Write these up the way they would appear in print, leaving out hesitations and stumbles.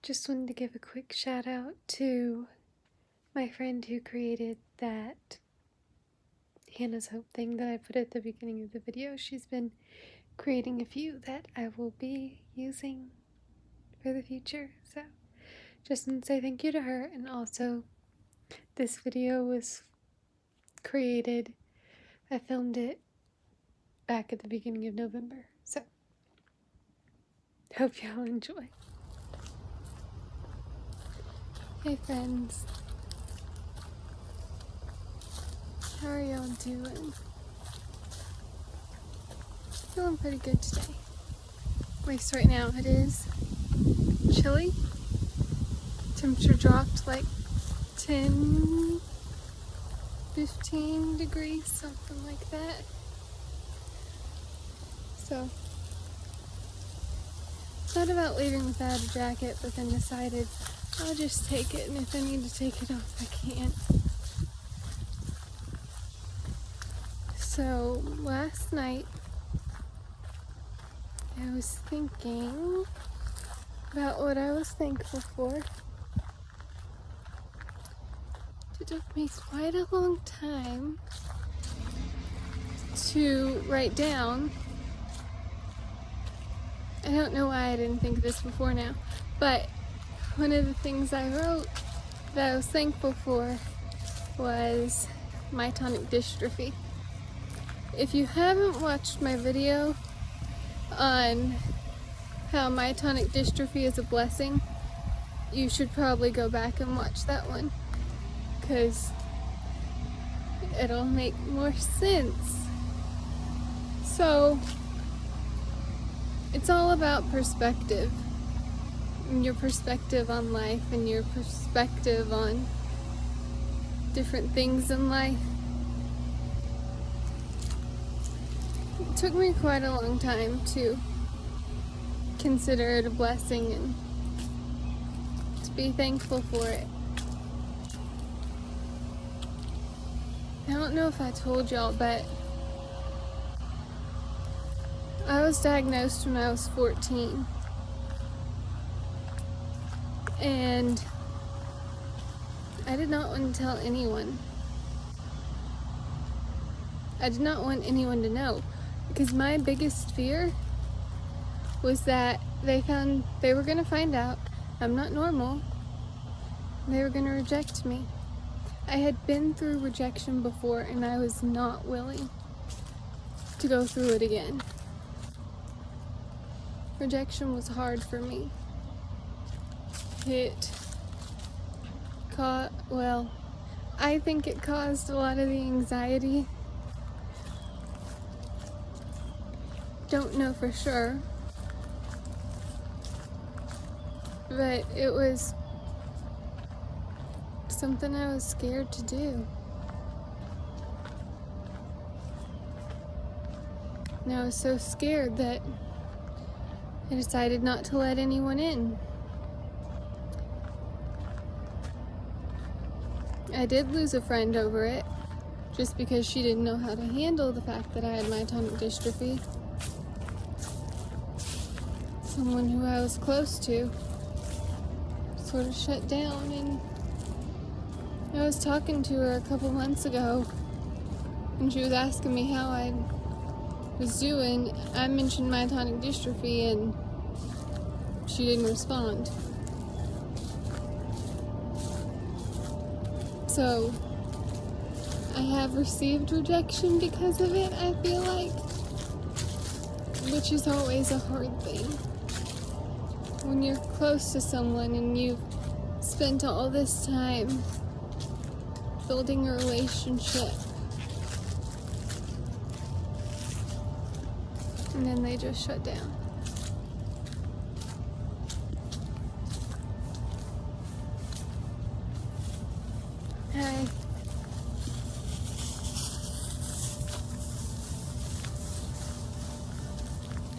Just wanted to give a quick shout out to my friend who created that Hannah's Hope thing that I put at the beginning of the video. She's been creating a few that I will be using for the future. So just want to say thank you to her. And also, this video was created, I filmed it back at the beginning of November. So hope y'all enjoy. Hey friends, how are y'all doing? Feeling pretty good today. At least right now it is chilly. Temperature dropped like 10, 15 degrees, something like that. So, thought about leaving without a jacket, but then decided I'll just take it, and if I need to take it off, I can. So, last night, I was thinking about what I was thankful for. It took me quite a long time to write down. I don't know why I didn't think of this before now, but one of the things I wrote that I was thankful for was Myotonic Dystrophy. If you haven't watched my video on how Myotonic Dystrophy is a blessing, you should probably go back and watch that one, because it'll make more sense. So, it's all about perspective. Your perspective on life and your perspective on different things in life. It took me quite a long time to consider it a blessing and to be thankful for it. I don't know if I told y'all, but I was diagnosed when I was 14. And I did not want to tell anyone. I did not want anyone to know, because my biggest fear was that they were going to find out I'm not normal. They were going to reject me. I had been through rejection before, and I was not willing to go through it again. Rejection was hard for me. I think it caused a lot of the anxiety. Don't know for sure, but it was something I was scared to do. And I was so scared that I decided not to let anyone in. I did lose a friend over it, just because she didn't know how to handle the fact that I had myotonic dystrophy. Someone who I was close to sort of shut down, and I was talking to her a couple months ago, and she was asking me how I was doing. I mentioned myotonic dystrophy, and she didn't respond. So, I have received rejection because of it, I feel like, which is always a hard thing. When you're close to someone and you've spent all this time building a relationship, and then they just shut down. Hi.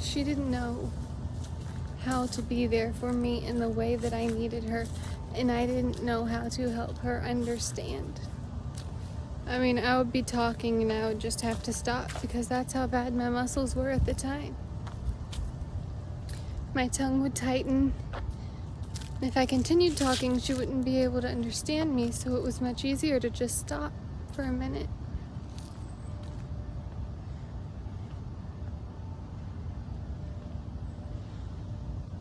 She didn't know how to be there for me in the way that I needed her, and I didn't know how to help her understand. I mean, I would be talking and I would just have to stop, because that's how bad my muscles were at the time. My tongue would tighten, If I continued talking, she wouldn't be able to understand me, so it was much easier to just stop for a minute.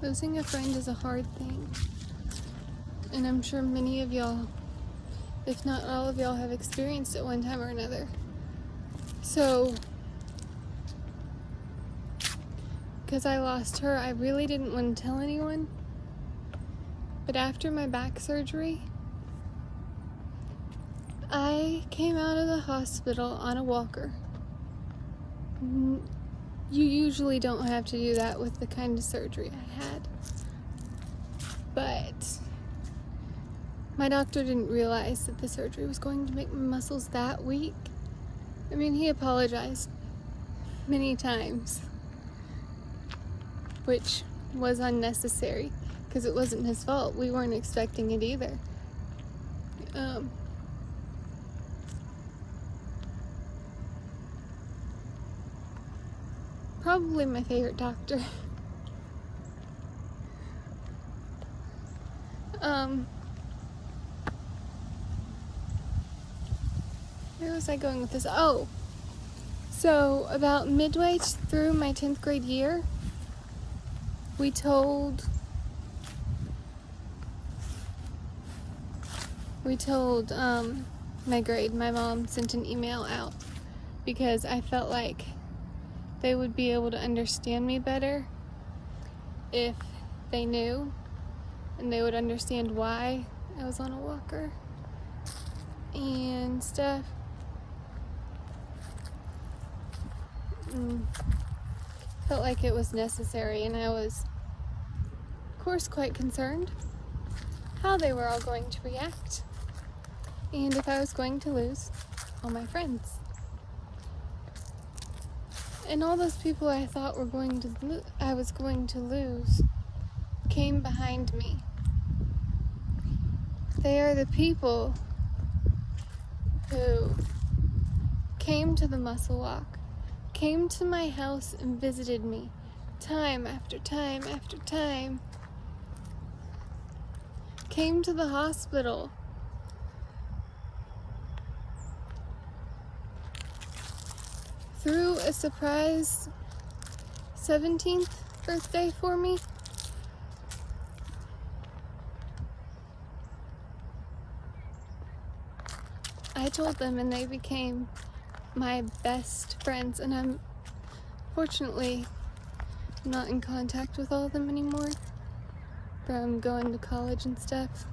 Losing a friend is a hard thing, and I'm sure many of y'all, if not all of y'all, have experienced it one time or another. So, because I lost her, I really didn't want to tell anyone. But after my back surgery, I came out of the hospital on a walker. You usually don't have to do that with the kind of surgery I had. But my doctor didn't realize that the surgery was going to make my muscles that weak. I mean, he apologized many times, which was unnecessary because it wasn't his fault. We weren't expecting it either. Probably my favorite doctor. Where was I going with this? Oh, so about midway through my 10th grade year, we told my grade, my mom sent an email out because I felt like they would be able to understand me better if they knew, and they would understand why I was on a walker and stuff. Felt like it was necessary, and I was, of course, quite concerned how they were all going to react and if I was going to lose all my friends. And all those people I thought I was going to lose came behind me. They are the people who came to the muscle walk, came to my house and visited me time after time after time, came to the hospital, threw a surprise 17th birthday for me. I told them and they became my best friends, and I'm fortunately not in contact with all of them anymore from going to college and stuff.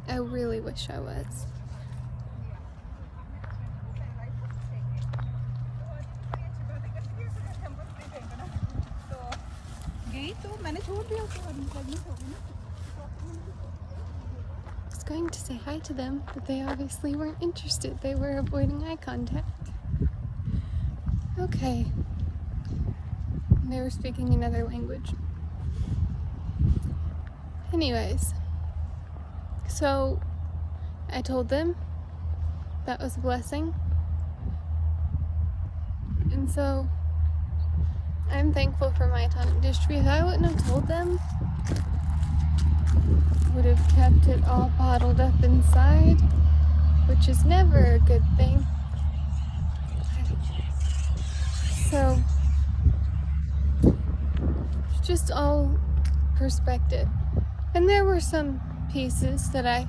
I really wish I was. I was going to say hi to them, but they obviously weren't interested. They were avoiding eye contact. Okay. They were speaking another language. Anyways, so I told them that was a blessing. And so I'm thankful for myotonic dystrophy. If I wouldn't have told them, I would have kept it all bottled up inside, which is never a good thing. So, just all perspective. And there were some pieces that I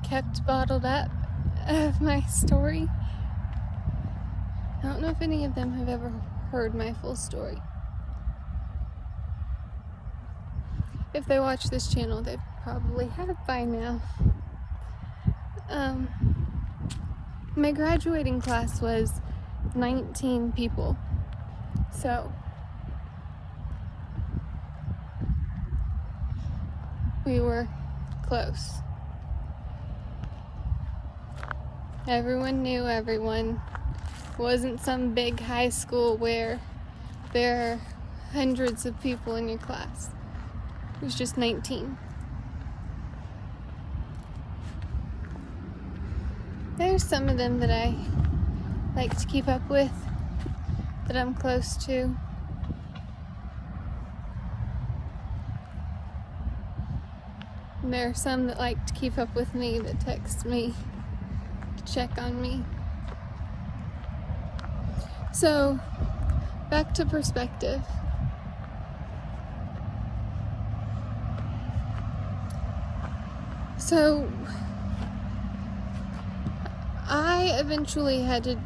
kept bottled up of my story. I don't know if any of them have ever heard my full story. If they watch this channel, they probably have by now. My graduating class was 19 people. So, we were close. Everyone knew everyone. It wasn't some big high school where there are hundreds of people in your class. It was just 19. There's some of them that I like to keep up with, that I'm close to. And there are some that like to keep up with me, that text me to check on me. So, back to perspective. So, I eventually had to...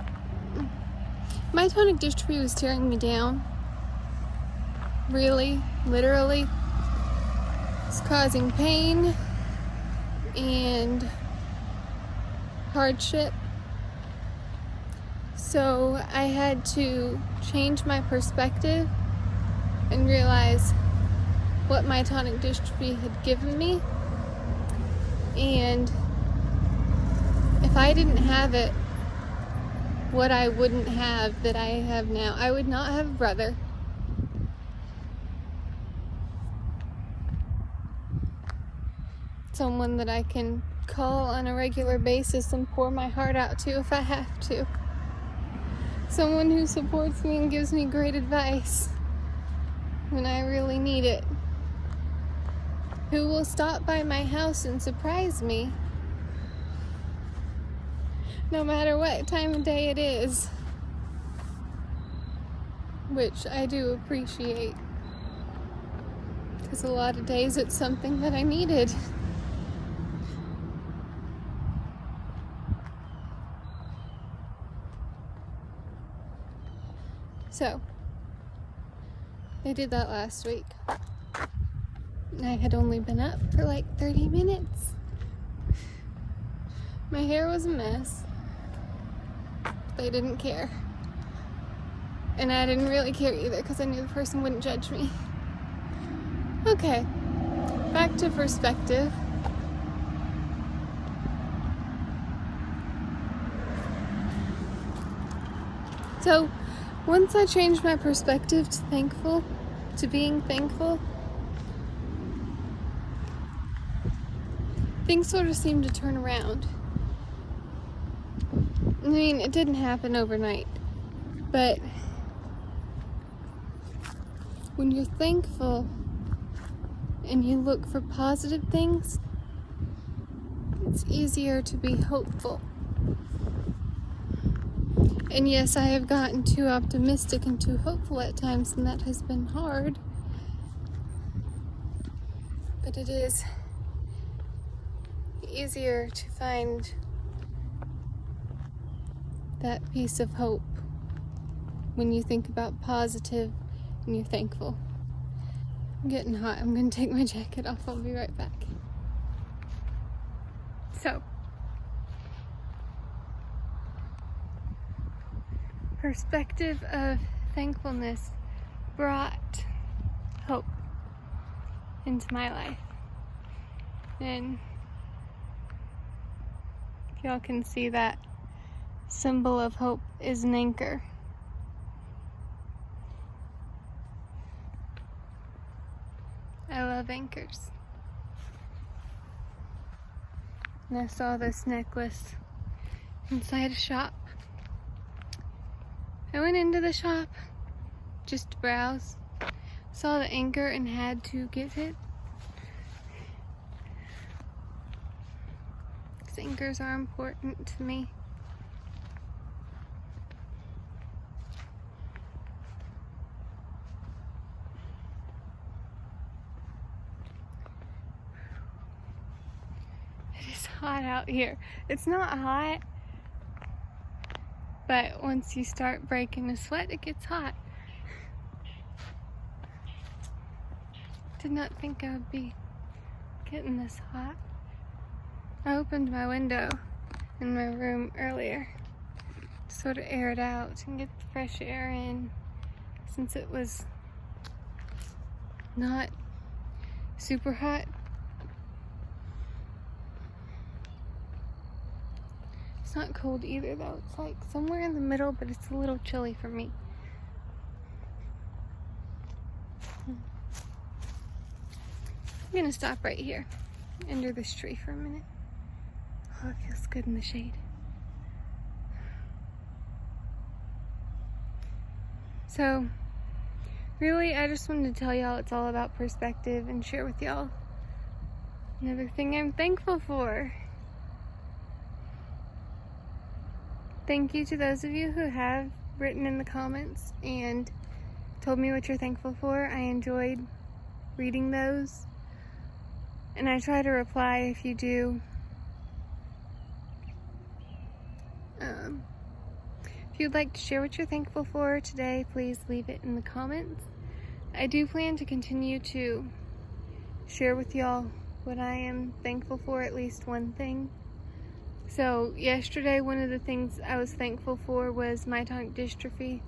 Myotonic dystrophy was tearing me down. Really, literally. It's causing pain and hardship. So I had to change my perspective and realize what myotonic dystrophy had given me. And if I didn't have it, what I wouldn't have that I have now. I would not have a brother. Someone that I can call on a regular basis and pour my heart out to if I have to. Someone who supports me and gives me great advice when I really need it. Who will stop by my house and surprise me no matter what time of day it is, which I do appreciate, because a lot of days it's something that I needed. So, I did that last week. I had only been up for like 30 minutes. My hair was a mess. They didn't care. And I didn't really care either because I knew the person wouldn't judge me. Okay, back to perspective. So, once I changed my perspective to being thankful, things sort of seemed to turn around. I mean, it didn't happen overnight, but when you're thankful and you look for positive things, it's easier to be hopeful. And yes, I have gotten too optimistic and too hopeful at times, and that has been hard. But it is easier to find that piece of hope when you think about positive and you're thankful. I'm getting hot. I'm going to take my jacket off. I'll be right back. So, perspective of thankfulness brought hope into my life. And if y'all can see, that symbol of hope is an anchor. I love anchors. And I saw this necklace inside a shop. I went into the shop just to browse, saw the anchor and had to get it. Because anchors are important to me. It is hot out here. It's not hot, but once you start breaking a sweat, it gets hot. Did not think I would be getting this hot. I opened my window in my room earlier to sort of air it out and get the fresh air in, since it was not super hot. It's not cold either though. It's like somewhere in the middle, but it's a little chilly for me. I'm gonna stop right here under this tree for a minute. Oh, it feels good in the shade. So, really, I just wanted to tell y'all it's all about perspective and share with y'all Another thing I'm thankful for. Thank you to those of you who have written in the comments and told me what you're thankful for. I enjoyed reading those, and I try to reply if you do. If you'd like to share what you're thankful for today, please leave it in the comments. I do plan to continue to share with y'all what I am thankful for, at least one thing. So yesterday, one of the things I was thankful for was myotonic dystrophy.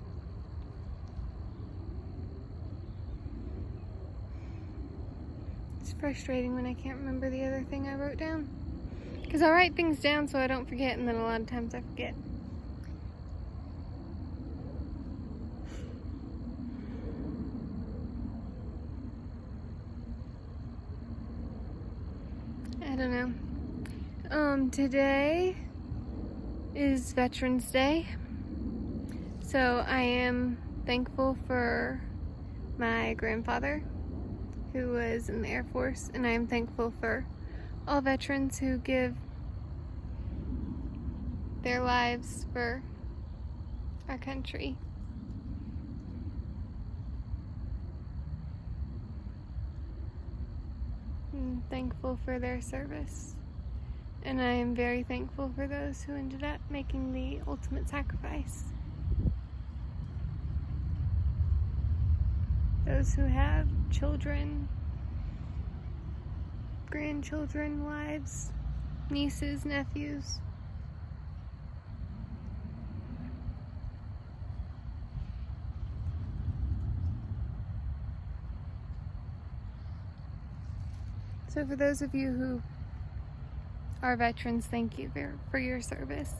It's frustrating when I can't remember the other thing I wrote down, because I write things down so I don't forget, and then a lot of times I forget. I don't know. Today is Veterans Day, so I am thankful for my grandfather, who was in the Air Force, and I am thankful for all veterans who give their lives for our country. I'm thankful for their service, and I am very thankful for those who ended up making the ultimate sacrifice. Those who have children, grandchildren, wives, nieces, nephews. So for those of you who are veterans, thank you for your service.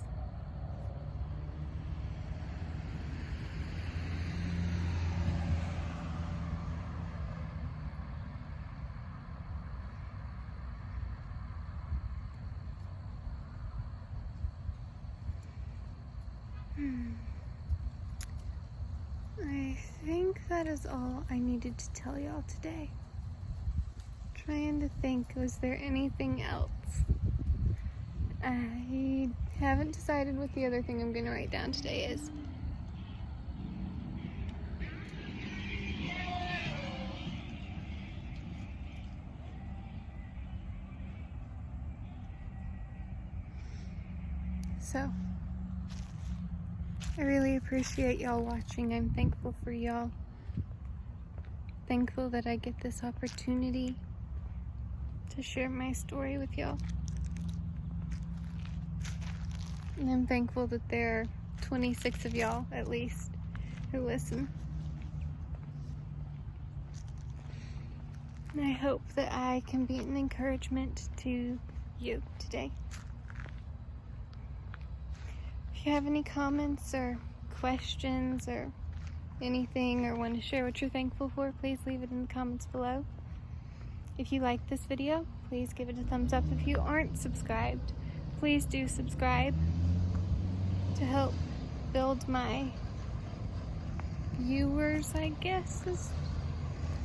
I think that is all I needed to tell y'all today. Trying to think, was there anything else? I haven't decided what the other thing I'm going to write down today is. So, I really appreciate y'all watching. I'm thankful for y'all. Thankful that I get this opportunity to share my story with y'all. And I'm thankful that there are 26 of y'all, at least, who listen. And I hope that I can be an encouragement to you today. If you have any comments or questions or anything, or want to share what you're thankful for, please leave it in the comments below. If you like this video, please give it a thumbs up. If you aren't subscribed, please do subscribe to help build my viewers, I guess is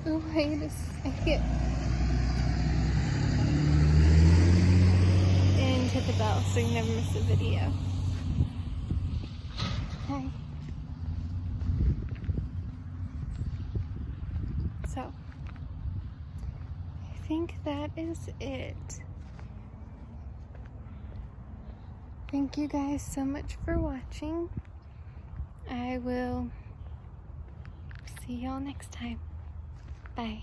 the way to say it. And hit the bell so you never miss a video. Okay. So, I think that is it. Thank you guys so much for watching. I will see y'all next time. Bye.